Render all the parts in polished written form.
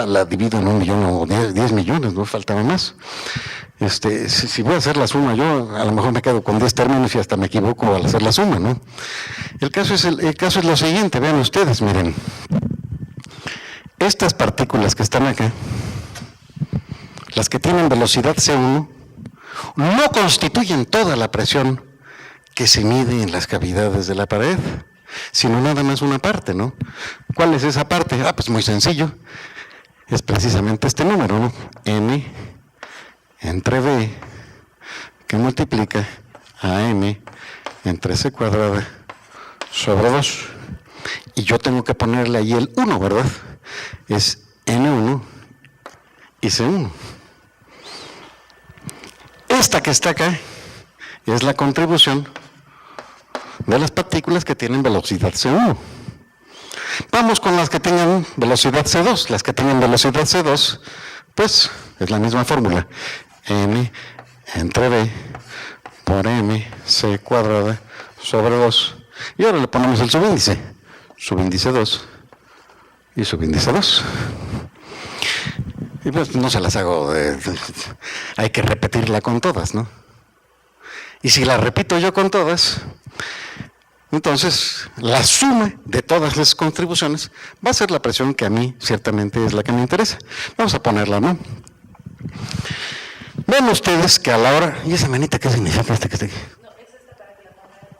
la divido en 1 millón o 10 millones, no faltaba más. Si voy a hacer la suma, yo a lo mejor me quedo con 10 términos y hasta me equivoco al hacer la suma, ¿no? El caso es lo siguiente, vean ustedes, miren. Estas partículas que están acá, las que tienen velocidad C1, no constituyen toda la presión que se mide en las cavidades de la pared, sino nada más una parte, ¿no? ¿Cuál es esa parte? Pues muy sencillo. Es precisamente este número, ¿no? N entre B, que multiplica a M entre C cuadrada sobre 2. Y yo tengo que ponerle ahí el 1, ¿verdad? Es N1 y C1. Esta que está acá es la contribución de las partículas que tienen velocidad C1. Vamos con las que tengan velocidad C2. Las que tengan velocidad C2, pues es la misma fórmula. N entre B por M C cuadrada sobre 2. Y ahora le ponemos el subíndice. Subíndice 2 y subíndice 2. Y pues no se las hago, hay que repetirla con todas, ¿no? Y si la repito yo con todas, entonces la suma de todas las contribuciones va a ser la presión que a mí ciertamente es la que me interesa. Vamos a ponerla, ¿no? Ven ustedes que a la hora... ¿Y esa manita qué significa que está aquí? No, es esta para que la pongamos.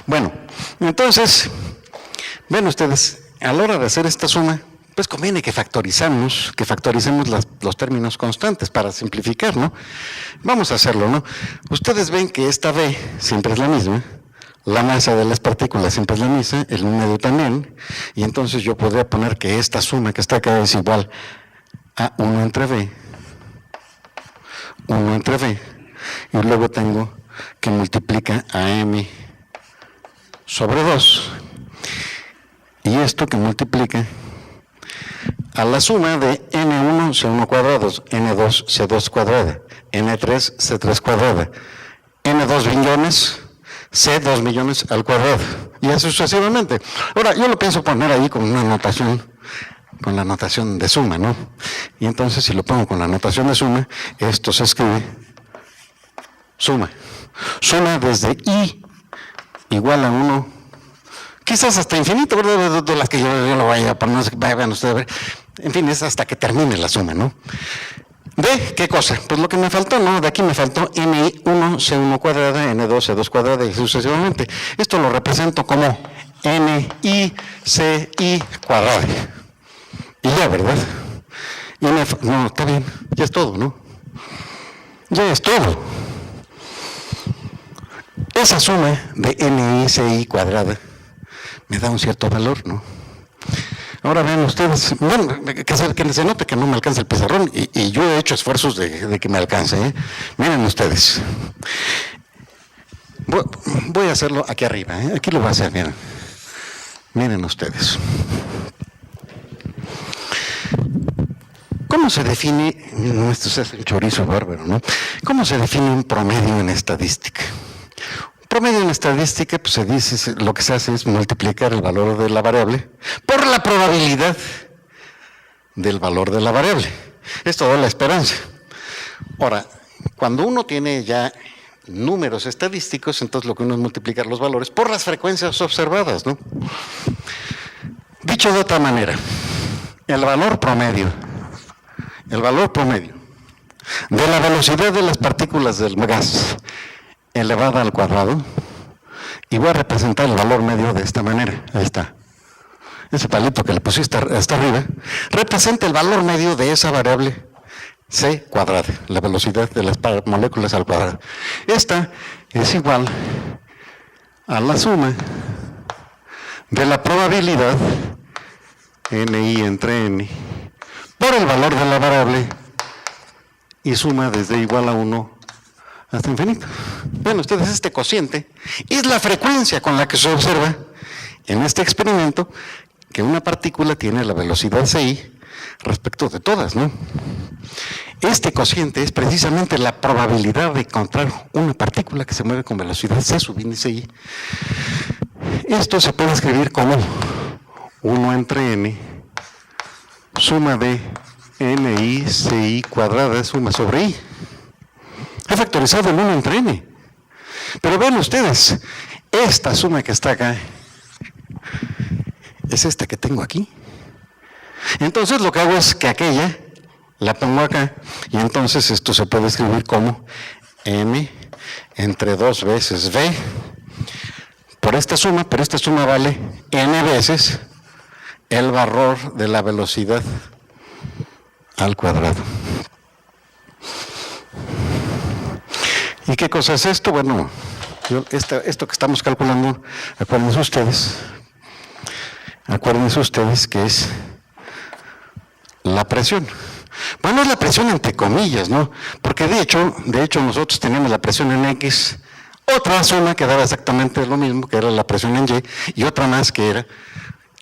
Bueno, entonces, ven ustedes, a la hora de hacer esta suma, pues conviene que factoricemos los términos constantes para simplificar, ¿no? Vamos a hacerlo, ¿no? Ustedes ven que esta B siempre es la misma, la masa de las partículas siempre es la misma, el número también, y entonces yo podría poner que esta suma que está acá es igual a 1 entre B, 1 entre B, y luego tengo que multiplica a M sobre 2, y esto que multiplica a la suma de N1 C1 cuadrado, N2 C2 cuadrada, N3 C3 cuadrada, N2 billones C2 millones al cuadrado, y así sucesivamente. Ahora, yo lo pienso poner ahí con una notación, con la notación de suma, ¿no? Y entonces, si lo pongo con la notación de suma, esto se escribe suma. Suma desde I igual a 1, quizás hasta infinito, ¿verdad? De las que yo lo vaya a poner, vayan ustedes a ver. En fin, es hasta que termine la suma, ¿no? ¿De qué cosa? Pues lo que me faltó, ¿no? De aquí me faltó N1 C1 cuadrada, N2 C2 cuadrada y sucesivamente. Esto lo represento como NI CI cuadrada. Y ya, ¿verdad? No, está bien, ya es todo, ¿no? Ya es todo. Esa suma de NI CI cuadrada me da un cierto valor, ¿no? Ahora vean ustedes, bueno, que se note que no me alcanza el pizarrón, y yo he hecho esfuerzos de que me alcance, ¿eh? Miren ustedes. Voy a hacerlo aquí arriba, ¿eh? Aquí lo voy a hacer, miren. Miren ustedes. ¿Cómo se define, esto es un chorizo bárbaro, ¿no? ¿Cómo se define un promedio en estadística? Promedio en estadística, pues se dice, lo que se hace es multiplicar el valor de la variable por la probabilidad del valor de la variable. Esto da la esperanza. Ahora, cuando uno tiene ya números estadísticos, entonces lo que uno es multiplicar los valores por las frecuencias observadas, ¿no? Dicho de otra manera, el valor promedio de la velocidad de las partículas del gas elevada al cuadrado, y voy a representar el valor medio de esta manera. Ahí está. Ese palito que le pusiste hasta arriba representa el valor medio de esa variable C cuadrada, la velocidad de las moléculas al cuadrado. Esta es igual a la suma de la probabilidad NI entre N por el valor de la variable y suma desde igual a 1 hasta infinito. Bueno, ustedes, este cociente es la frecuencia con la que se observa en este experimento que una partícula tiene la velocidad CI respecto de todas, ¿no? Este cociente es precisamente la probabilidad de encontrar una partícula que se mueve con velocidad C subíndice I. Esto se puede escribir como 1 entre N suma de ni ci cuadrada es suma sobre i. He factorizado el 1 entre n. Pero vean ustedes, esta suma que está acá es esta que tengo aquí. Entonces lo que hago es que aquella la pongo acá y entonces esto se puede escribir como m entre 2 veces v por esta suma, pero esta suma vale n veces el valor de la velocidad al cuadrado. ¿Y qué cosa es esto? Bueno, esto que estamos calculando, acuérdense ustedes que es la presión. Bueno, es la presión entre comillas, ¿no? Porque de hecho nosotros teníamos la presión en X, otra suma que daba exactamente lo mismo, que era la presión en Y otra más que era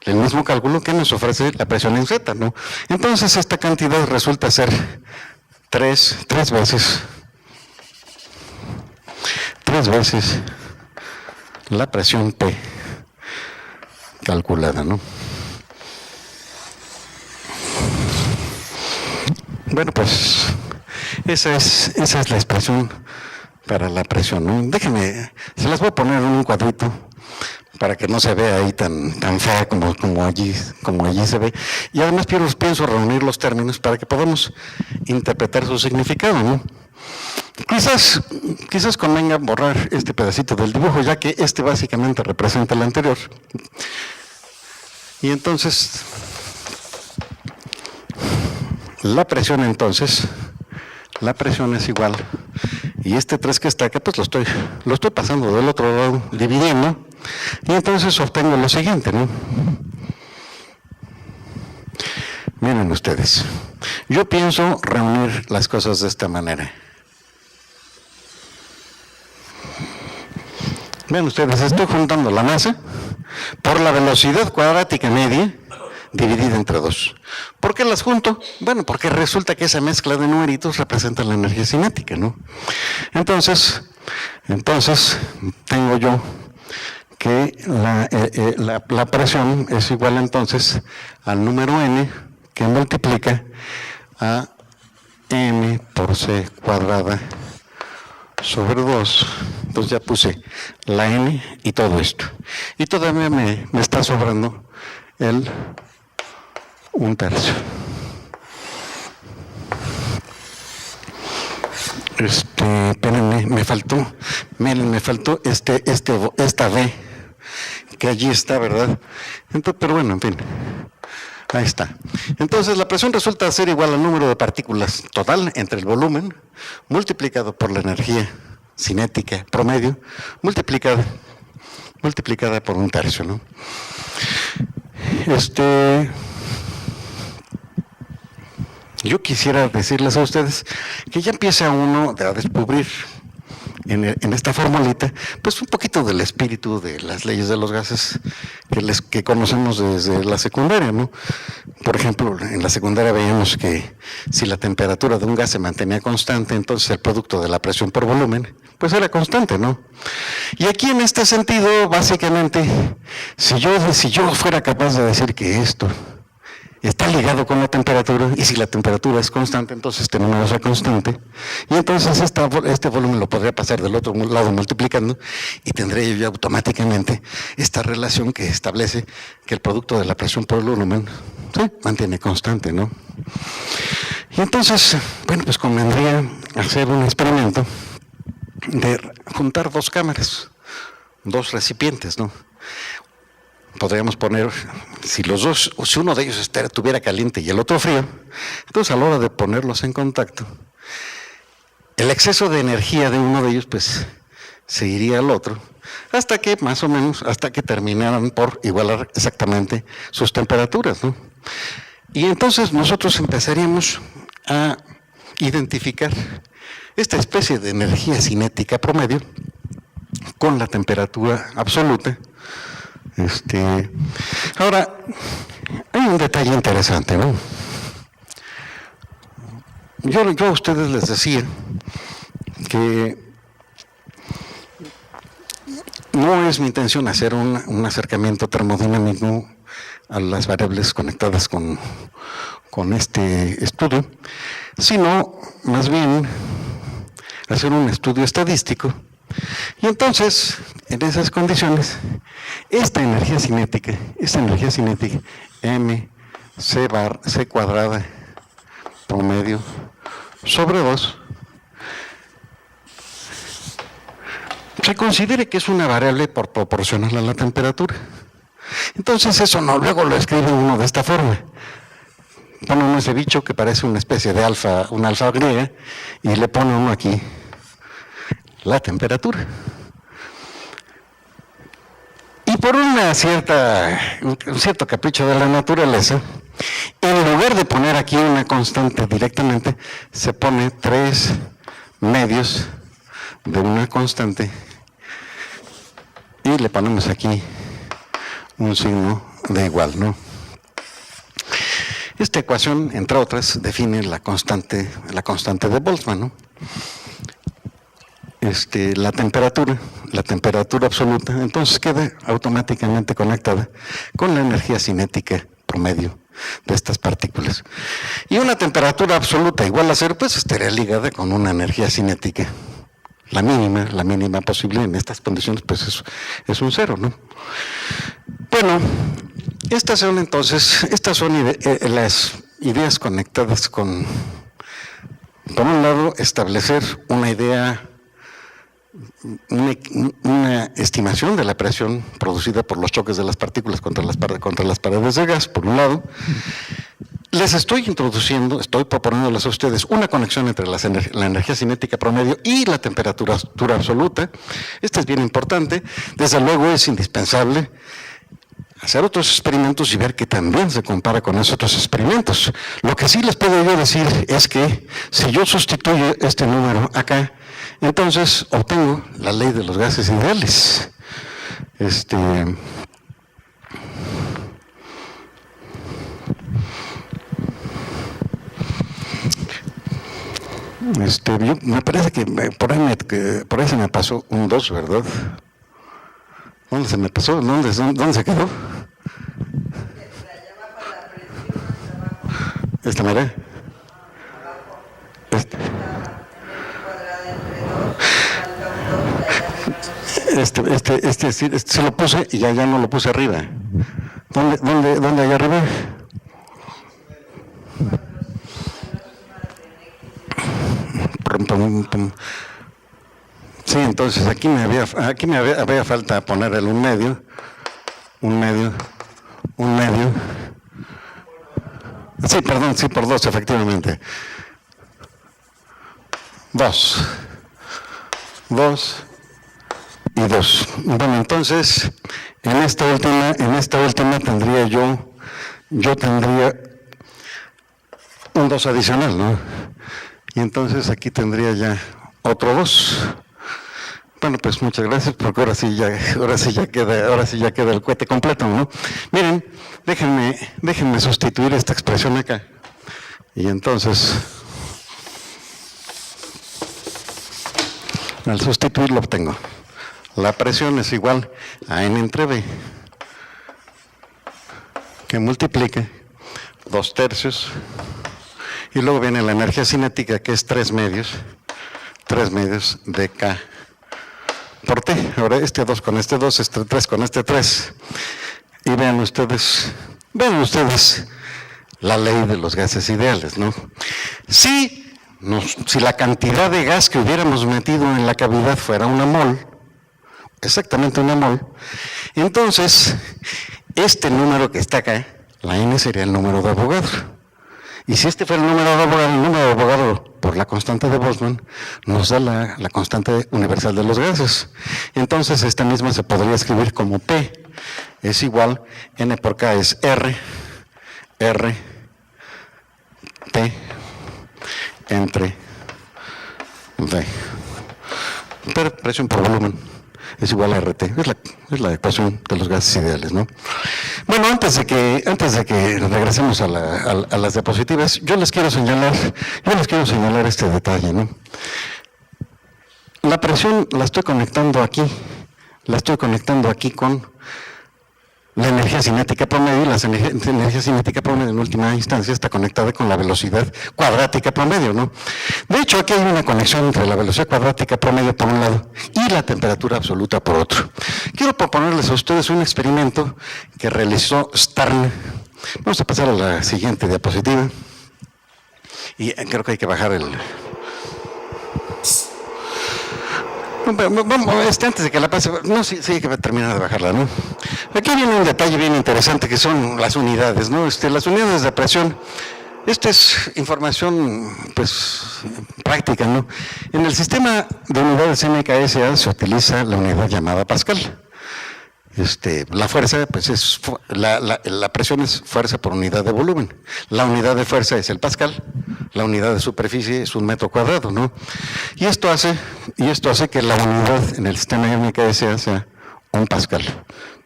el mismo cálculo que nos ofrece la presión en Z, ¿no? Entonces esta cantidad resulta ser tres veces la presión P calculada, ¿no? Bueno, pues esa es la expresión para la presión, ¿no? Déjenme, se las voy a poner en un cuadrito para que no se vea ahí tan fea como allí se ve. Y además pienso reunir los términos para que podamos interpretar su significado, ¿no? Quizás convenga borrar este pedacito del dibujo, ya que este básicamente representa el anterior. Y entonces, la presión es igual, y este 3 que está acá, pues lo estoy pasando del otro lado, dividiendo, y entonces obtengo lo siguiente, ¿no? Miren ustedes, yo pienso reunir las cosas de esta manera. Vean ustedes, estoy juntando la masa por la velocidad cuadrática media dividida entre 2. ¿Por qué las junto? Bueno, porque resulta que esa mezcla de numeritos representa la energía cinética, ¿no? Entonces tengo yo que la presión es igual entonces al número n que multiplica a m por c cuadrada sobre 2, entonces ya puse la n y todo esto. Y todavía me está sobrando el 1/3. Espérenme, me faltó esta v, que allí está, ¿verdad? Entonces, pero bueno, en fin. Ahí está. Entonces la presión resulta ser igual al número de partículas total entre el volumen multiplicado por la energía cinética promedio multiplicada por 1/3, ¿no? Yo quisiera decirles a ustedes que ya empieza uno a descubrir en esta formulita, pues un poquito del espíritu de las leyes de los gases que conocemos desde la secundaria, ¿no? Por ejemplo, en la secundaria veíamos que si la temperatura de un gas se mantenía constante, entonces el producto de la presión por volumen, pues era constante, ¿no? Y aquí en este sentido, básicamente, si yo fuera capaz de decir que esto está ligado con la temperatura, y si la temperatura es constante, entonces este número es constante, y entonces este volumen lo podría pasar del otro lado multiplicando, y tendría yo automáticamente esta relación que establece que el producto de la presión por el volumen se mantiene constante, ¿no? Y entonces, bueno, pues convendría hacer un experimento de juntar dos cámaras, dos recipientes, ¿no? Podríamos poner, si uno de ellos estuviera caliente y el otro frío, entonces a la hora de ponerlos en contacto, el exceso de energía de uno de ellos pues se iría al otro, hasta que terminaran por igualar exactamente sus temperaturas, ¿no? Y entonces nosotros empezaríamos a identificar esta especie de energía cinética promedio con la temperatura absoluta. Ahora, hay un detalle interesante, ¿no? Yo a ustedes les decía que no es mi intención hacer un acercamiento termodinámico a las variables conectadas con con este estudio, sino más bien hacer un estudio estadístico. Y entonces, en esas condiciones, esta energía cinética, m c cuadrada promedio sobre 2, se considere que es una variable proporcional a la temperatura. Entonces eso no, luego lo escribe uno de esta forma. Pone uno ese bicho que parece una especie de alfa, una alfa griega, y le pone uno aquí la temperatura. Y por un cierto capricho de la naturaleza, en lugar de poner aquí una constante directamente, se pone 3 medios de una constante y le ponemos aquí un signo de igual, ¿no? Esta ecuación, entre otras, define la constante de Boltzmann, ¿no? La temperatura absoluta, entonces queda automáticamente conectada con la energía cinética promedio de estas partículas. Y una temperatura absoluta igual a 0, pues estaría ligada con una energía cinética, la mínima posible en estas condiciones, pues es un 0, ¿no? Bueno, estas son las ideas conectadas con, por un lado, establecer una idea, una estimación de la presión producida por los choques de las partículas contra las paredes de gas, por un lado. Les estoy proponiéndoles a ustedes una conexión entre la energía cinética promedio y la temperatura absoluta. Esta es bien importante. Desde luego es indispensable hacer otros experimentos y ver que también se compara con esos otros experimentos. Lo que sí les puedo yo decir es que si yo sustituyo este número acá, entonces obtengo la ley de los gases ideales. Me parece que por ahí se me pasó un 2, ¿verdad? ¿Dónde se me pasó? ¿Dónde se quedó? ¿Esta manera? Se lo puse y ya no lo puse arriba. ¿Dónde allá arriba? Sí, entonces aquí me había falta poner el un medio. Sí, perdón, sí, por 2, efectivamente. 2 y 2. Bueno, entonces, en esta última tendría yo tendría un 2 adicional, ¿no? Y entonces aquí tendría ya otro 2. Bueno, pues muchas gracias, porque ahora sí ya queda el cohete completo, ¿no? Miren, déjenme sustituir esta expresión acá. Y entonces, al sustituirlo obtengo. La presión es igual a N entre B, que multiplique 2/3, y luego viene la energía cinética, que es 3 medios de K por T. Ahora este 2 con este 2, este 3 con este 3. Y vean ustedes la ley de los gases ideales, ¿no? Si la cantidad de gas que hubiéramos metido en la cavidad fuera una mol, exactamente una mol, entonces este número que está acá, la N, sería el número de Avogadro. Y si este fuera el número de Avogadro por la constante de Boltzmann, nos da la constante universal de los gases. Entonces esta misma se podría escribir como P es igual, N por K es R T entre V. Pero presión por volumen es igual a RT. Es la ecuación de los gases ideales, ¿no? Bueno, antes de que regresemos a las diapositivas, yo les quiero señalar este detalle, ¿no? La presión la estoy conectando aquí con la energía cinética promedio, y la energía cinética promedio en última instancia está conectada con la velocidad cuadrática promedio, ¿no? De hecho, aquí hay una conexión entre la velocidad cuadrática promedio por un lado y la temperatura absoluta por otro. Quiero proponerles a ustedes un experimento que realizó Stern. Vamos a pasar a la siguiente diapositiva. Y creo que hay que bajar el... Antes de que la pase, no, sí hay que terminar de bajarla, ¿no? Aquí viene un detalle bien interesante que son las unidades, ¿no? Las unidades de presión. Esta es información, pues, práctica, ¿no? En el sistema de unidades NKSA se utiliza la unidad llamada Pascal. La fuerza, pues la presión es fuerza por unidad de volumen. La unidad de fuerza es el pascal, la unidad de superficie es un metro cuadrado, ¿no? Y esto hace que la unidad en el sistema NKSA sea un pascal.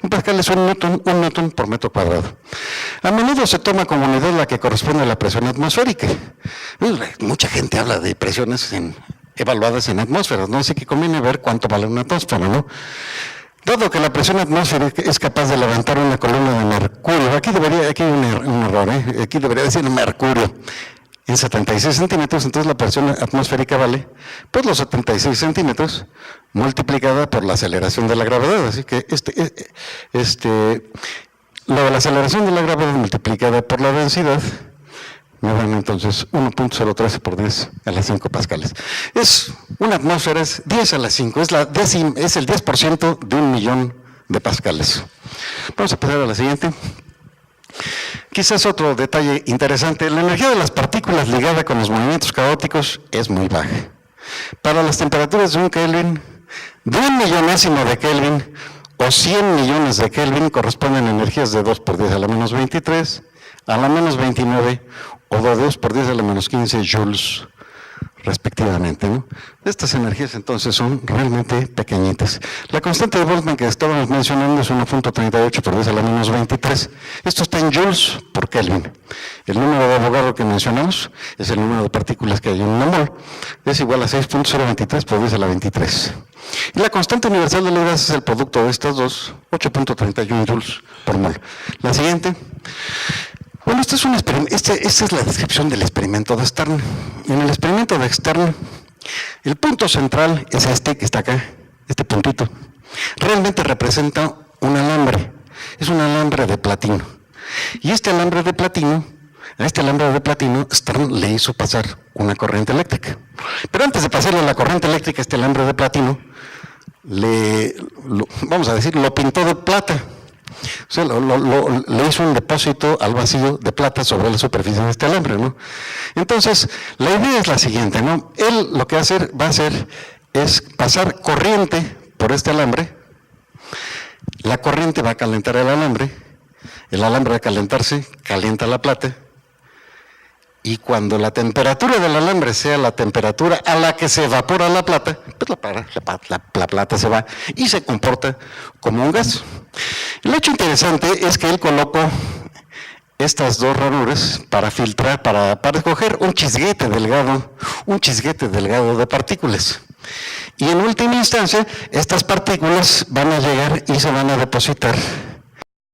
Un pascal es un newton por metro cuadrado. A menudo se toma como unidad la que corresponde a la presión atmosférica. Mucha gente habla de presiones evaluadas en atmósferas, ¿no? Así que conviene ver cuánto vale una atmósfera, ¿no? Dado que la presión atmosférica es capaz de levantar una columna de mercurio, aquí hay un error, aquí debería decir mercurio, en 76 centímetros, entonces la presión atmosférica vale, pues los 76 centímetros multiplicada por la aceleración de la gravedad, así que la aceleración de la gravedad multiplicada por la densidad, me dan entonces 1.013 por 10 a las 5 pascales. Una atmósfera es 10 a las 5, es el 10% de 1.000.000 de pascales. Vamos a pasar a la siguiente. Quizás otro detalle interesante, la energía de las partículas ligada con los movimientos caóticos es muy baja. Para las temperaturas de 1 Kelvin, de 1.000.000º de Kelvin o 100 millones de Kelvin corresponden a energías de 2 por 10 a la menos 23, a la menos 29 o de 2 por 10 a la menos 15 joules respectivamente, ¿no? Estas energías entonces son realmente pequeñitas. La constante de Boltzmann que estábamos mencionando es 1.38 por 10 a la menos 23. Esto está en joules por Kelvin. El número de Avogadro que mencionamos es el número de partículas que hay en una mol. Es igual a 6.023 por 10 a la 23. Y la constante universal de la gas es el producto de estas dos, 8.31 joules por mol. La siguiente. Bueno, esta es la descripción del experimento de Stern. En el experimento de Stern, el punto central es este que está acá, este puntito. Realmente representa un alambre, es un alambre de platino. Y a este alambre de platino, Stern le hizo pasar una corriente eléctrica. Pero antes de pasarle la corriente eléctrica a este alambre de platino, lo pintó de plata. O sea, le hizo un depósito al vacío de plata sobre la superficie de este alambre, ¿no? Entonces, la idea es la siguiente, ¿no? Él lo que va a hacer es pasar corriente por este alambre, la corriente va a calentar el alambre va a calentarse, calienta la plata, y cuando la temperatura del alambre sea la temperatura a la que se evapora la plata, pues la plata se va y se comporta como un gas. El hecho interesante es que él colocó estas dos ranuras para filtrar, para escoger un chisguete delgado de partículas. Y en última instancia, estas partículas van a llegar y se van a depositar